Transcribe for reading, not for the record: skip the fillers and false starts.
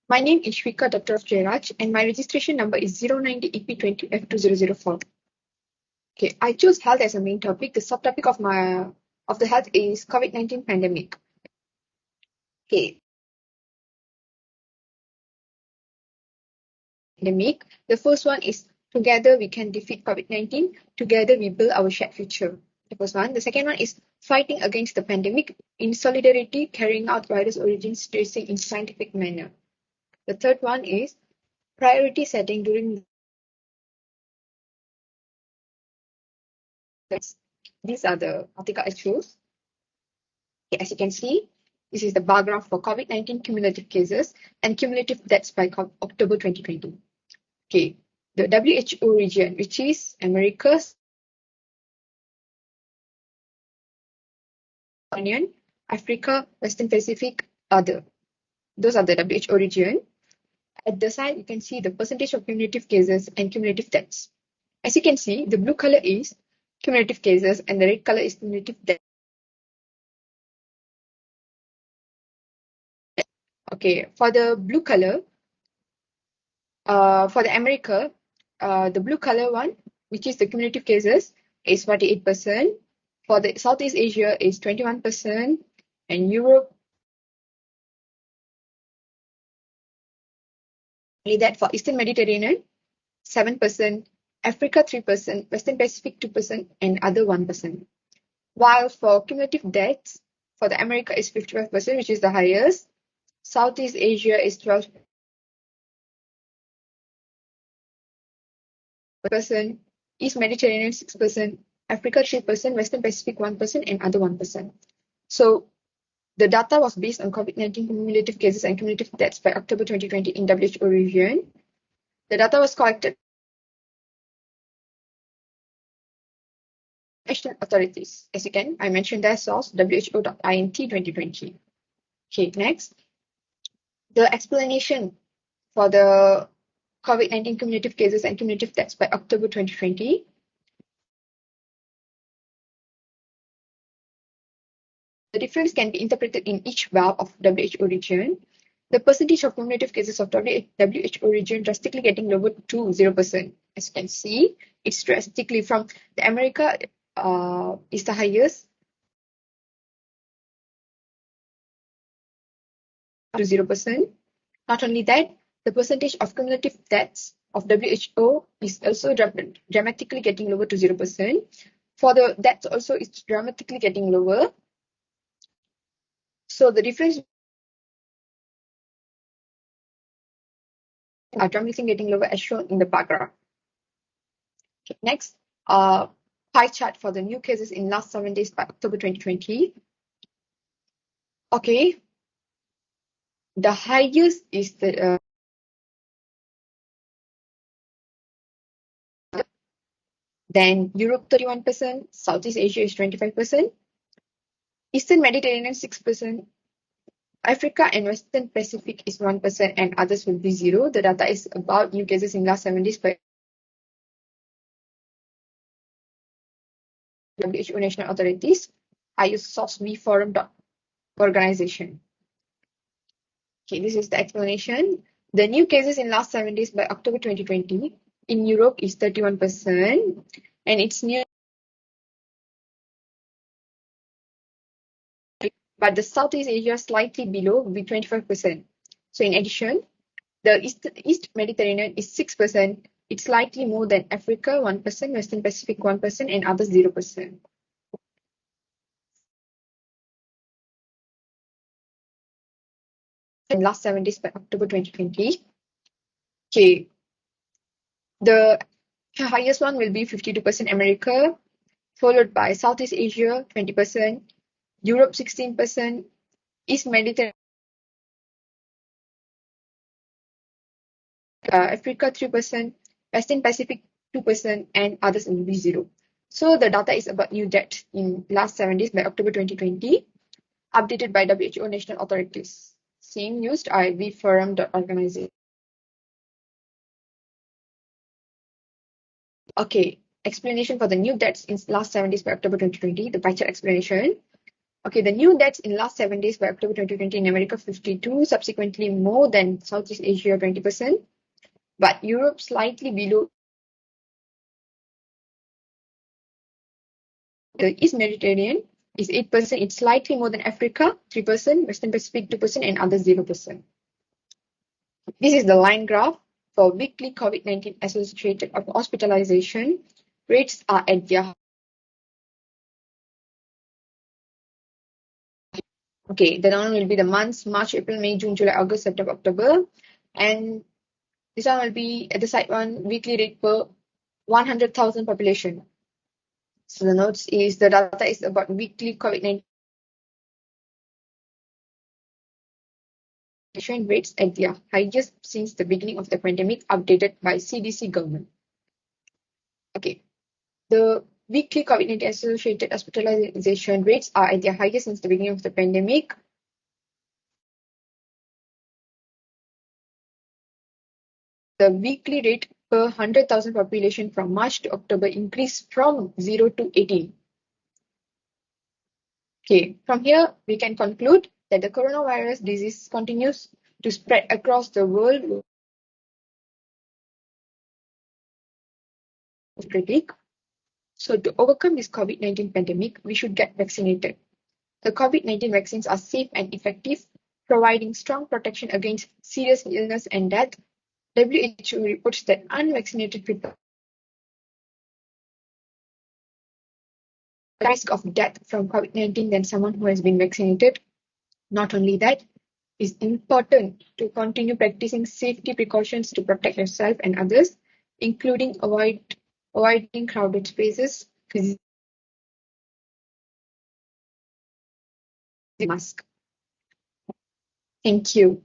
My name is Shvika, Doctor of Jairaj, and my registration number is 09DEP20F2004. Okay, I chose health as a main topic. The subtopic of the health is COVID-19 pandemic. Okay. Pandemic. The first one is together we can defeat COVID-19. Together we build our shared future. The first one. The second one is fighting against the pandemic in solidarity, carrying out virus origins tracing in scientific manner. The third one is priority setting during. These are the article I chose. Okay, as you can see, this is the bar graph for COVID-19 cumulative cases and cumulative deaths by October 2020. Okay, the WHO region, which is Americas, Union, Africa, Western Pacific, other. Those are the WHO region. At the side, you can see the percentage of cumulative cases and cumulative deaths. As you can see, the blue color is cumulative cases and the red color is cumulative deaths. Okay, for the blue color, for the America, the blue color one, which is the cumulative cases, is 48%. For the Southeast Asia is 21%, and Europe, only that for Eastern Mediterranean, 7%, Africa 3%, Western Pacific 2%, and other 1%. While for cumulative deaths, for the America is 55%, which is the highest. Southeast Asia is 12%, East Mediterranean 6%, Africa 3%, Western Pacific 1%, and other 1%. So the data was based on COVID-19 cumulative cases and cumulative deaths by October 2020 in WHO region. The data was collected by national authorities. As you can, I mentioned their source, who.int 2020. Okay, next. The explanation for the COVID-19 cumulative cases and cumulative deaths by October 2020. The difference can be interpreted in each valve of WHO region. The percentage of cumulative cases of WHO region drastically getting lower to 0%. As you can see, it's drastically from the America is the highest to 0%. Not only that, the percentage of cumulative deaths of WHO is also dramatically getting lower to 0%. For the deaths also, it's dramatically getting lower. So the difference are dramatically getting lower as shown in the bar graph. Okay, next, pie chart for the new cases in last 7 days by October 2020. Okay, the highest is the then Europe 31%, Southeast Asia is 25%, Eastern Mediterranean 6%, Africa and Western Pacific is 1%, and others will be 0. The data is about new cases in last 7 days by WHO national authorities. I use source vforum.organization. Okay, this is the explanation. The new cases in last 7 days by October 2020 in Europe is 31%, and it's near. But the Southeast Asia slightly below with 25%. So in addition, the East Mediterranean is 6%. It's slightly more than Africa 1%, Western Pacific 1%, and others 0%. In last 7 days by October 2020. Okay. The highest one will be 52% America, followed by Southeast Asia 20%, Europe 16%, East Mediterranean, Africa 3%, Western Pacific 2%, and others will be 0. So the data is about new deaths in last 7 days by October 2020, updated by WHO national authorities. Same used vforum.organization. Okay, explanation for the new deaths in last 7 days by October 2020, the pie chart explanation. Okay, the new deaths in last 7 days by October 2020 in America 52, subsequently more than Southeast Asia 20%, but Europe slightly below. The East Mediterranean is 8%, it's slightly more than Africa 3%, Western Pacific 2%, and others 0%. This is the line graph for weekly COVID-19 associated hospitalization. Rates are at their. Okay, the one will be the months March, April, May, June, July, August, September, October. And this one will be at the side one weekly rate per 100,000 population. So the notes is the data is about weekly COVID-19 rates at their highest since the beginning of the pandemic, updated by CDC government. Okay, the weekly COVID-19 associated hospitalization rates are at their highest since the beginning of the pandemic. The weekly rate per 100,000 population from March to October increased from 0 to 18. Okay, from here we can conclude that the coronavirus disease continues to spread across the world. So to overcome this COVID-19 pandemic, we should get vaccinated. The COVID-19 vaccines are safe and effective, providing strong protection against serious illness and death. WHO reports that unvaccinated people have a risk of death from COVID-19 than someone who has been vaccinated. Not only that, it's important to continue practicing safety precautions to protect yourself and others, including avoiding crowded spaces, mask. Thank you.